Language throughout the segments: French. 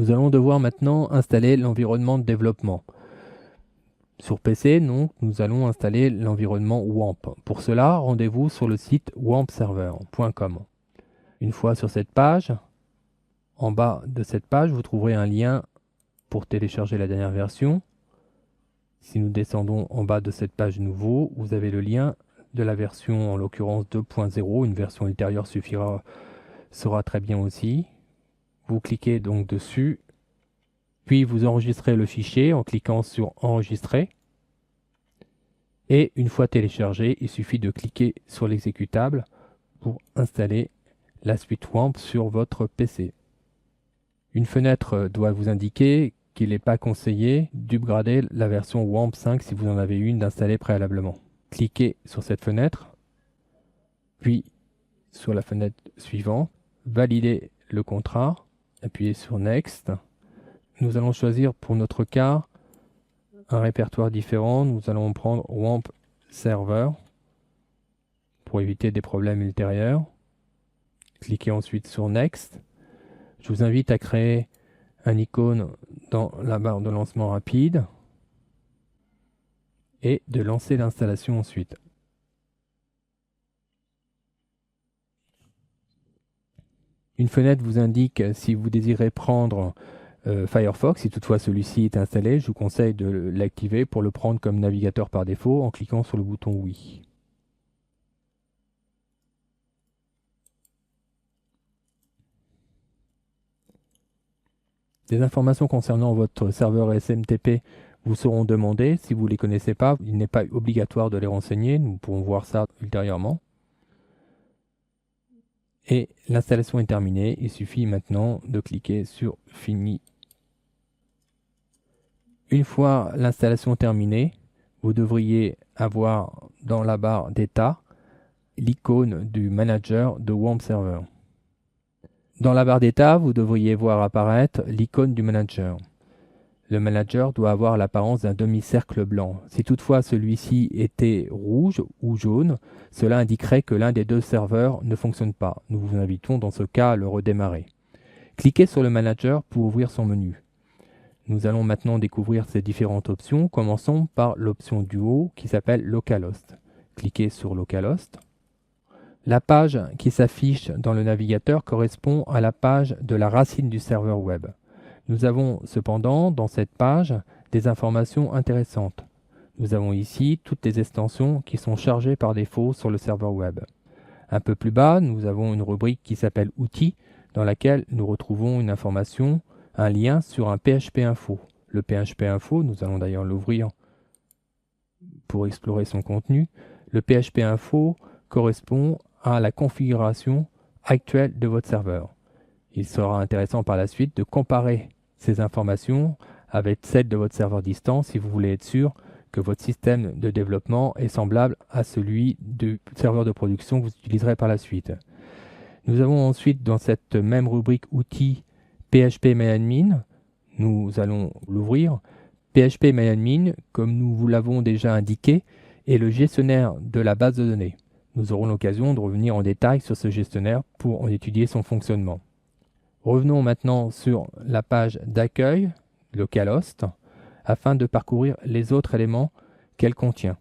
Nous allons devoir maintenant installer l'environnement de développement. Sur PC, donc, nous allons installer l'environnement WAMP. Pour cela, rendez-vous sur le site wampserver.com. Une fois sur cette page, en bas de cette page, vous trouverez un lien pour télécharger la dernière version. Si nous descendons en bas de cette page nouveau, vous avez le lien de la version, en l'occurrence 2.0. Une version ultérieure sera très bien aussi. Vous cliquez donc dessus, puis vous enregistrez le fichier en cliquant sur Enregistrer. Et une fois téléchargé, il suffit de cliquer sur l'exécutable pour installer la suite WAMP sur votre PC. Une fenêtre doit vous indiquer qu'il n'est pas conseillé d'upgrader la version WAMP 5 si vous en avez une d'installée préalablement. Cliquez sur cette fenêtre, puis sur la fenêtre suivante, validez le contrat, appuyez sur Next. Nous allons choisir pour notre cas un répertoire différent. Nous allons prendre WAMP Server pour éviter des problèmes ultérieurs. Cliquez ensuite sur Next. Je vous invite à créer un icône dans la barre de lancement rapide et de lancer l'installation ensuite. Une fenêtre vous indique si vous désirez prendre Firefox. Si toutefois celui-ci est installé, je vous conseille de l'activer pour le prendre comme navigateur par défaut en cliquant sur le bouton Oui. Des informations concernant votre serveur SMTP vous seront demandées. Si vous ne les connaissez pas, il n'est pas obligatoire de les renseigner. Nous pourrons voir ça ultérieurement. Et l'installation est terminée. Il suffit maintenant de cliquer sur Fini. Une fois l'installation terminée, vous devriez avoir dans la barre d'état l'icône du manager de WAMP Server. Dans la barre d'état, vous devriez voir apparaître l'icône du manager. Le manager doit avoir l'apparence d'un demi-cercle blanc. Si toutefois celui-ci était rouge ou jaune, cela indiquerait que l'un des deux serveurs ne fonctionne pas. Nous vous invitons dans ce cas à le redémarrer. Cliquez sur le manager pour ouvrir son menu. Nous allons maintenant découvrir ces différentes options. Commençons par l'option du haut qui s'appelle Localhost. Cliquez sur Localhost. La page qui s'affiche dans le navigateur correspond à la page de la racine du serveur web. Nous avons cependant dans cette page des informations intéressantes. Nous avons ici toutes les extensions qui sont chargées par défaut sur le serveur web. Un peu plus bas, nous avons une rubrique qui s'appelle Outils, dans laquelle nous retrouvons une information, un lien sur un PHP Info. Le PHP Info, nous allons d'ailleurs l'ouvrir pour explorer son contenu. Le PHP Info correspond à la configuration actuelle de votre serveur. Il sera intéressant par la suite de comparer ces informations avec celles de votre serveur distant si vous voulez être sûr que votre système de développement est semblable à celui du serveur de production que vous utiliserez par la suite. Nous avons ensuite dans cette même rubrique outils PHPMyAdmin, nous allons l'ouvrir. PHPMyAdmin, comme nous vous l'avons déjà indiqué, est le gestionnaire de la base de données. Nous aurons l'occasion de revenir en détail sur ce gestionnaire pour en étudier son fonctionnement. Revenons maintenant sur la page d'accueil, Localhost, afin de parcourir les autres éléments qu'elle contient.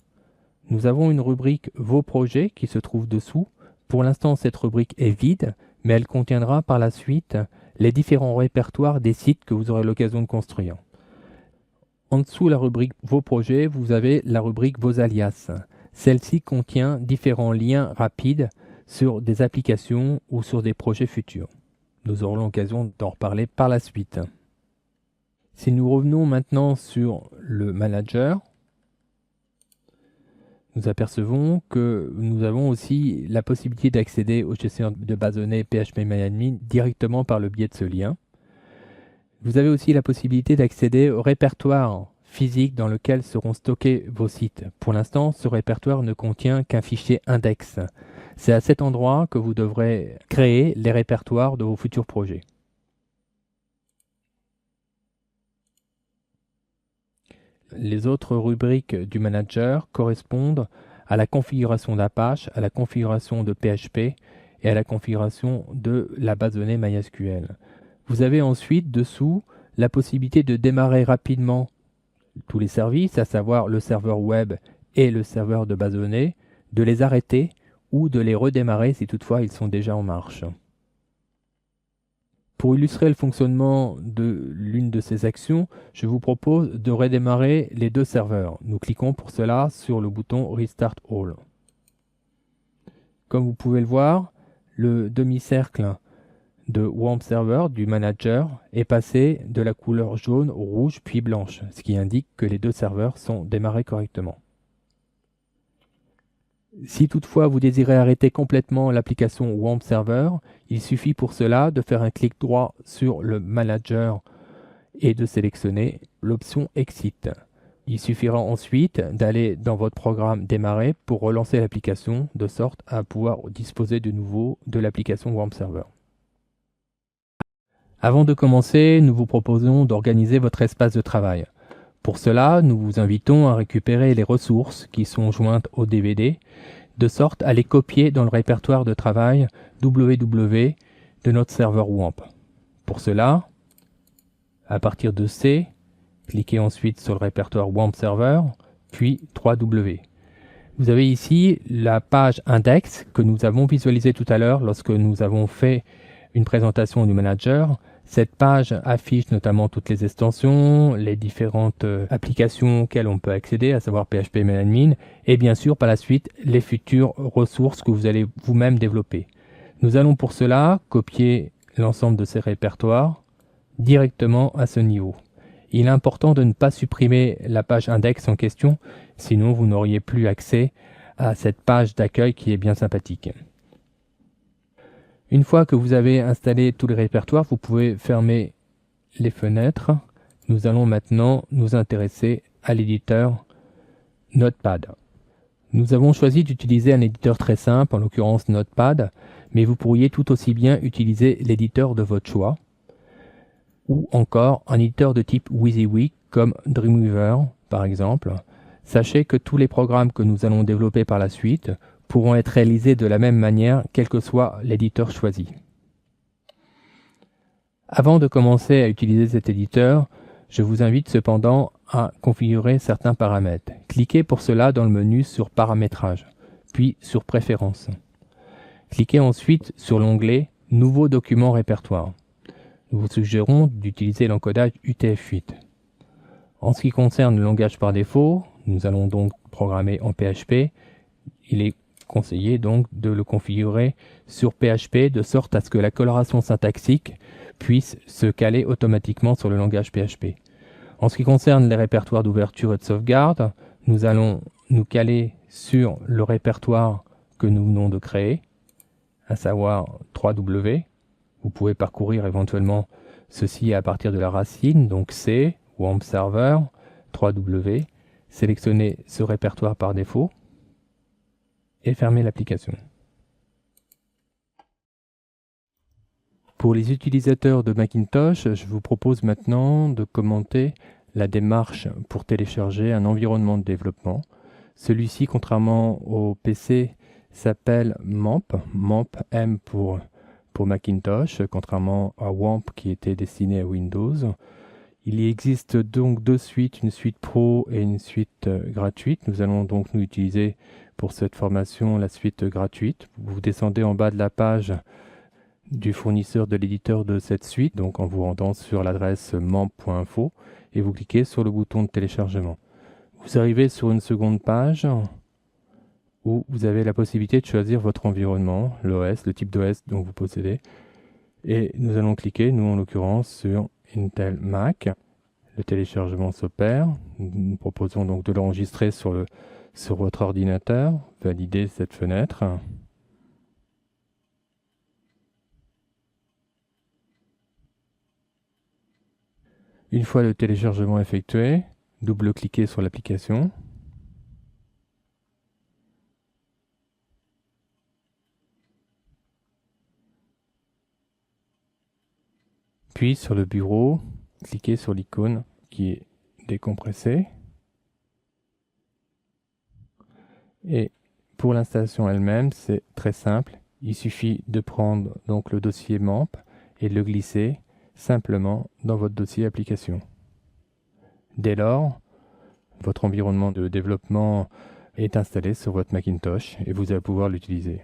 Nous avons une rubrique Vos projets qui se trouve dessous. Pour l'instant, cette rubrique est vide, mais elle contiendra par la suite les différents répertoires des sites que vous aurez l'occasion de construire. En dessous la rubrique Vos projets, vous avez la rubrique Vos alias. Celle-ci contient différents liens rapides sur des applications ou sur des projets futurs. Nous aurons l'occasion d'en reparler par la suite. Si nous revenons maintenant sur le manager, nous apercevons que nous avons aussi la possibilité d'accéder au gestionnaire de base de données PHPMyAdmin directement par le biais de ce lien. Vous avez aussi la possibilité d'accéder au répertoire physique dans lequel seront stockés vos sites. Pour l'instant, ce répertoire ne contient qu'un fichier index. C'est à cet endroit que vous devrez créer les répertoires de vos futurs projets. Les autres rubriques du manager correspondent à la configuration d'Apache, à la configuration de PHP et à la configuration de la base de données MySQL. Vous avez ensuite dessous la possibilité de démarrer rapidement tous les services, à savoir le serveur web et le serveur de base de données, de les arrêter ou de les redémarrer si toutefois ils sont déjà en marche. Pour illustrer le fonctionnement de l'une de ces actions, je vous propose de redémarrer les deux serveurs. Nous cliquons pour cela sur le bouton Restart All. Comme vous pouvez le voir, le demi-cercle de Warm Server du manager est passé de la couleur jaune, rouge puis blanche, ce qui indique que les deux serveurs sont démarrés correctement. Si toutefois vous désirez arrêter complètement l'application Warm Server, il suffit pour cela de faire un clic droit sur le manager et de sélectionner l'option Exit. Il suffira ensuite d'aller dans votre programme Démarrer pour relancer l'application de sorte à pouvoir disposer de nouveau de l'application Warm Server. Avant de commencer, nous vous proposons d'organiser votre espace de travail. Pour cela, nous vous invitons à récupérer les ressources qui sont jointes au DVD, de sorte à les copier dans le répertoire de travail www de notre serveur WAMP. Pour cela, à partir de C, cliquez ensuite sur le répertoire WAMP Server, puis 3W. Vous avez ici la page index que nous avons visualisée tout à l'heure lorsque nous avons fait une présentation du manager. Cette page affiche notamment toutes les extensions, les différentes applications auxquelles on peut accéder, à savoir PHP MainAdmin, et bien sûr par la suite les futures ressources que vous allez vous-même développer. Nous allons pour cela copier l'ensemble de ces répertoires directement à ce niveau. Il est important de ne pas supprimer la page index en question, sinon vous n'auriez plus accès à cette page d'accueil qui est bien sympathique. Une fois que vous avez installé tous les répertoires, vous pouvez fermer les fenêtres. Nous allons maintenant nous intéresser à l'éditeur Notepad. Nous avons choisi d'utiliser un éditeur très simple, en l'occurrence Notepad, mais vous pourriez tout aussi bien utiliser l'éditeur de votre choix, ou encore un éditeur de type WYSIWYG comme Dreamweaver par exemple. Sachez que tous les programmes que nous allons développer par la suite pourront être réalisés de la même manière, quel que soit l'éditeur choisi. Avant de commencer à utiliser cet éditeur, je vous invite cependant à configurer certains paramètres. Cliquez pour cela dans le menu sur Paramétrage, puis sur Préférences. Cliquez ensuite sur l'onglet Nouveau document répertoire. Nous vous suggérons d'utiliser l'encodage UTF-8. En ce qui concerne le langage par défaut, nous allons donc programmer en PHP. Il est conseillé donc de le configurer sur PHP de sorte à ce que la coloration syntaxique puisse se caler automatiquement sur le langage PHP. En ce qui concerne les répertoires d'ouverture et de sauvegarde, nous allons nous caler sur le répertoire que nous venons de créer, à savoir 3W. Vous pouvez parcourir éventuellement ceci à partir de la racine, donc C, WAMP Server, 3W, sélectionnez ce répertoire par défaut et fermez l'application. Pour les utilisateurs de Macintosh, je vous propose maintenant de commenter la démarche pour télécharger un environnement de développement. Celui-ci, contrairement au PC, s'appelle MAMP, MAMP M pour Macintosh, contrairement à WAMP qui était destiné à Windows. Il existe donc deux suites, une suite pro et une suite gratuite. Nous allons donc nous utiliser pour cette formation la suite gratuite. Vous descendez en bas de la page du fournisseur de l'éditeur de cette suite, donc en vous rendant sur l'adresse mamp.info et vous cliquez sur le bouton de téléchargement. Vous arrivez sur une seconde page où vous avez la possibilité de choisir votre environnement, l'OS, le type d'OS dont vous possédez. Et nous allons cliquer, nous en l'occurrence, sur Intel Mac. Le téléchargement s'opère. Nous proposons donc de l'enregistrer sur votre ordinateur. Validez cette fenêtre. Une fois le téléchargement effectué, double-cliquez sur l'application. Puis sur le bureau, cliquez sur l'icône qui est décompressée. Et pour l'installation elle-même, c'est très simple. Il suffit de prendre donc le dossier MAMP et de le glisser simplement dans votre dossier application. Dès lors, votre environnement de développement est installé sur votre Macintosh et vous allez pouvoir l'utiliser.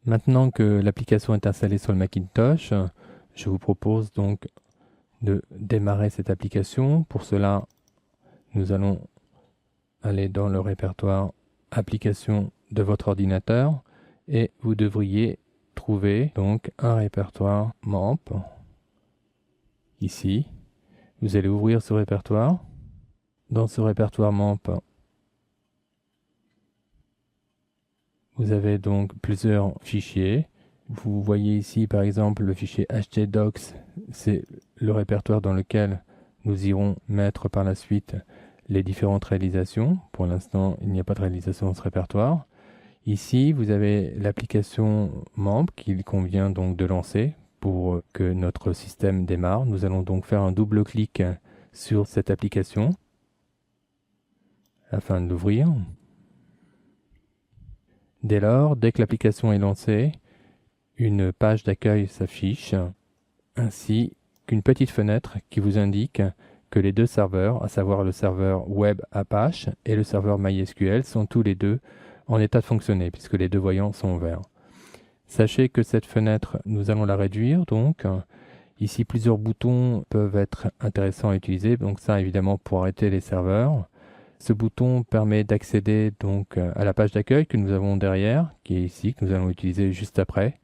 Maintenant que l'application est installée sur le Macintosh, je vous propose donc de démarrer cette application. Pour cela, nous allons aller dans le répertoire application de votre ordinateur et vous devriez trouver donc un répertoire MAMP. Ici, vous allez ouvrir ce répertoire. Dans ce répertoire MAMP, vous avez donc plusieurs fichiers. Vous voyez ici par exemple le fichier htdocs, c'est le répertoire dans lequel nous irons mettre par la suite les différentes réalisations. Pour l'instant, il n'y a pas de réalisation dans ce répertoire. Ici, vous avez l'application MAMP qu'il convient donc de lancer pour que notre système démarre. Nous allons donc faire un double clic sur cette application afin de l'ouvrir. Dès lors, dès que l'application est lancée, une page d'accueil s'affiche, ainsi qu'une petite fenêtre qui vous indique que les deux serveurs, à savoir le serveur web Apache et le serveur MySQL, sont tous les deux en état de fonctionner, puisque les deux voyants sont verts. Sachez que cette fenêtre, nous allons la réduire, donc ici plusieurs boutons peuvent être intéressants à utiliser, donc ça évidemment pour arrêter les serveurs. Ce bouton permet d'accéder donc à la page d'accueil que nous avons derrière, qui est ici, que nous allons utiliser juste après.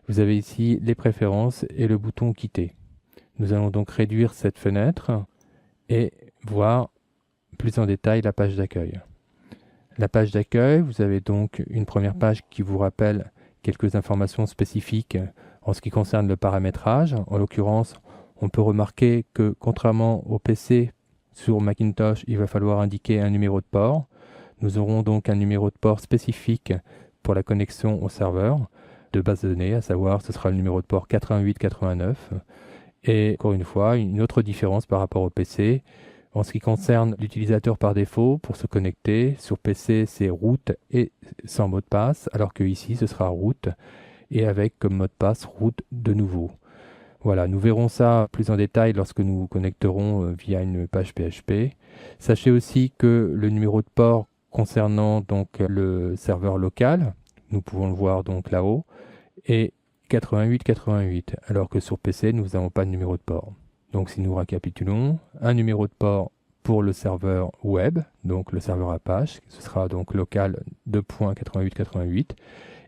Vous avez ici les préférences et le bouton quitter. Nous allons donc réduire cette fenêtre et voir plus en détail la page d'accueil. La page d'accueil, vous avez donc une première page qui vous rappelle quelques informations spécifiques en ce qui concerne le paramétrage. En l'occurrence, on peut remarquer que contrairement au PC, sur Macintosh, il va falloir indiquer un numéro de port. Nous aurons donc un numéro de port spécifique pour la connexion au serveur de base de données, à savoir ce sera le numéro de port 8889. Et encore une fois, une autre différence par rapport au PC. En ce qui concerne l'utilisateur par défaut, pour se connecter, sur PC c'est root et sans mot de passe, alors que ici ce sera root et avec comme mot de passe root de nouveau. Voilà, nous verrons ça plus en détail lorsque nous nous connecterons via une page PHP. Sachez aussi que le numéro de port concernant donc le serveur local, nous pouvons le voir donc là-haut, est 8888, alors que sur PC, nous n'avons pas de numéro de port. Donc si nous récapitulons, un numéro de port pour le serveur web, donc le serveur Apache, ce sera donc local 2.8888,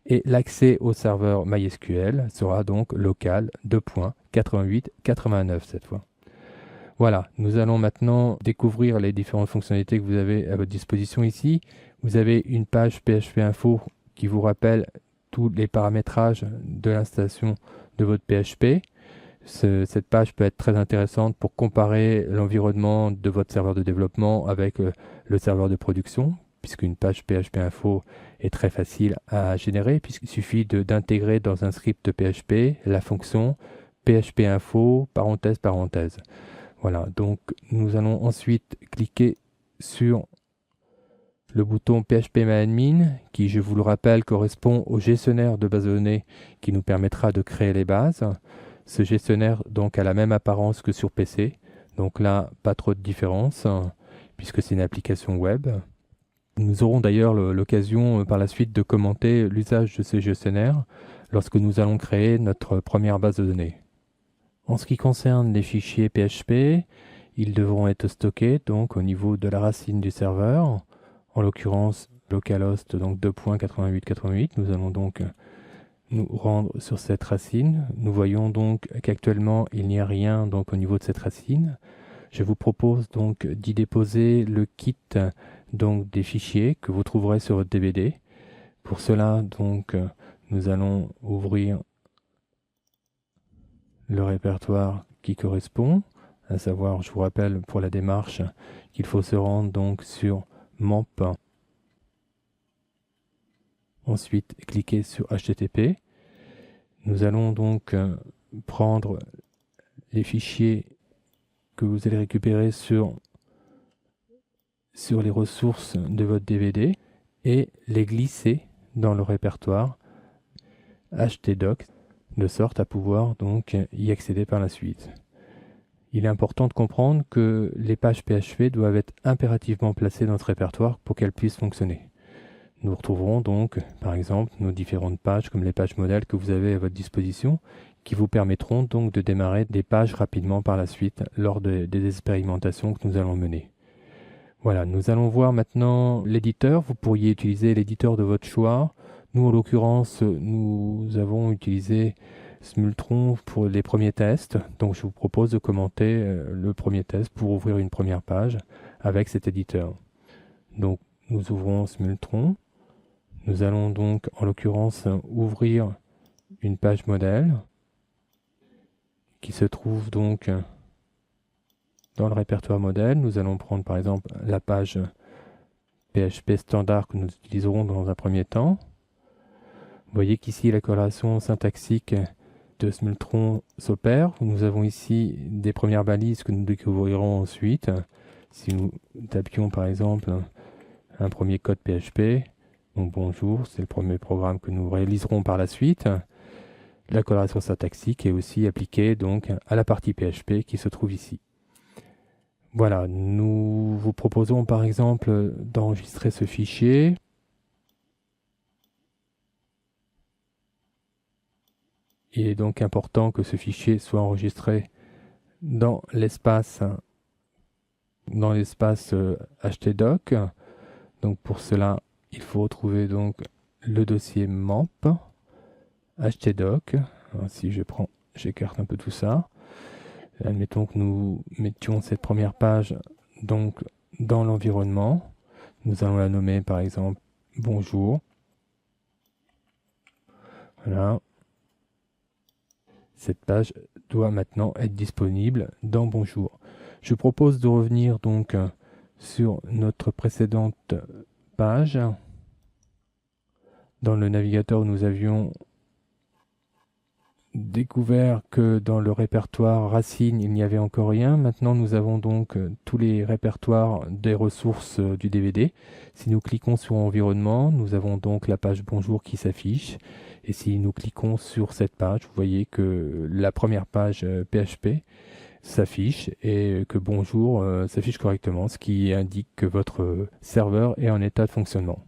et l'accès au serveur MySQL sera donc local 2.8889 cette fois. Voilà, nous allons maintenant découvrir les différentes fonctionnalités que vous avez à votre disposition ici. Vous avez une page PHP Info qui vous rappelle tous les paramétrages de l'installation de votre PHP. Cette page peut être très intéressante pour comparer l'environnement de votre serveur de développement avec le serveur de production, puisqu'une page PHP Info est très facile à générer, puisqu'il suffit d'intégrer dans un script PHP la fonction PHP Info, parenthèse, parenthèse. Voilà, donc nous allons ensuite cliquer sur le bouton PHPMyAdmin, qui, je vous le rappelle, correspond au gestionnaire de base de données qui nous permettra de créer les bases. Ce gestionnaire donc a la même apparence que sur PC, donc là, pas trop de différence, puisque c'est une application web. Nous aurons d'ailleurs l'occasion par la suite de commenter l'usage de ce gestionnaire lorsque nous allons créer notre première base de données. En ce qui concerne les fichiers PHP, ils devront être stockés donc au niveau de la racine du serveur, en l'occurrence localhost donc 2.8888. Nous allons donc nous rendre sur cette racine. Nous voyons donc qu'actuellement il n'y a rien donc au niveau de cette racine. Je vous propose donc d'y déposer le kit donc des fichiers que vous trouverez sur votre DVD. Pour cela donc nous allons ouvrir le répertoire qui correspond, à savoir, je vous rappelle pour la démarche qu'il faut se rendre donc sur MAMP, ensuite cliquer sur HTTP. Nous allons donc prendre les fichiers que vous allez récupérer sur les ressources de votre DVD et les glisser dans le répertoire htdocs. de sorte à pouvoir donc y accéder par la suite. Il est important de comprendre que les pages PHP doivent être impérativement placées dans ce répertoire pour qu'elles puissent fonctionner. Nous retrouverons donc, par exemple, nos différentes pages comme les pages modèles que vous avez à votre disposition, qui vous permettront donc de démarrer des pages rapidement par la suite lors des expérimentations que nous allons mener. Voilà, nous allons voir maintenant l'éditeur. Vous pourriez utiliser l'éditeur de votre choix. Nous, en l'occurrence, nous avons utilisé Smultron pour les premiers tests. Donc, je vous propose de commenter le premier test pour ouvrir une première page avec cet éditeur. Donc, nous ouvrons Smultron. Nous allons donc, en l'occurrence, ouvrir une page modèle qui se trouve donc dans le répertoire modèle. Nous allons prendre par exemple la page PHP standard que nous utiliserons dans un premier temps. Vous voyez qu'ici la corrélation syntaxique de Smultron s'opère. Nous avons ici des premières balises que nous découvrirons ensuite. Si nous tapions par exemple un premier code PHP, donc bonjour, c'est le premier programme que nous réaliserons par la suite. La corrélation syntaxique est aussi appliquée donc à la partie PHP qui se trouve ici. Voilà, nous vous proposons par exemple d'enregistrer ce fichier. Il est donc important que ce fichier soit enregistré dans l'espace htdoc. Donc pour cela, il faut trouver donc le dossier mamp htdoc. Alors, si j'écarte un peu tout ça. Admettons que nous mettions cette première page donc dans l'environnement. Nous allons la nommer par exemple bonjour. Voilà. Cette page doit maintenant être disponible dans bonjour. Je propose de revenir donc sur notre précédente page. Dans le navigateur, nous avions découvert que dans le répertoire racine, il n'y avait encore rien. Maintenant, nous avons donc tous les répertoires des ressources du DVD. Si nous cliquons sur environnement, nous avons donc la page bonjour qui s'affiche. Et si nous cliquons sur cette page, vous voyez que la première page PHP s'affiche et que bonjour s'affiche correctement, ce qui indique que votre serveur est en état de fonctionnement.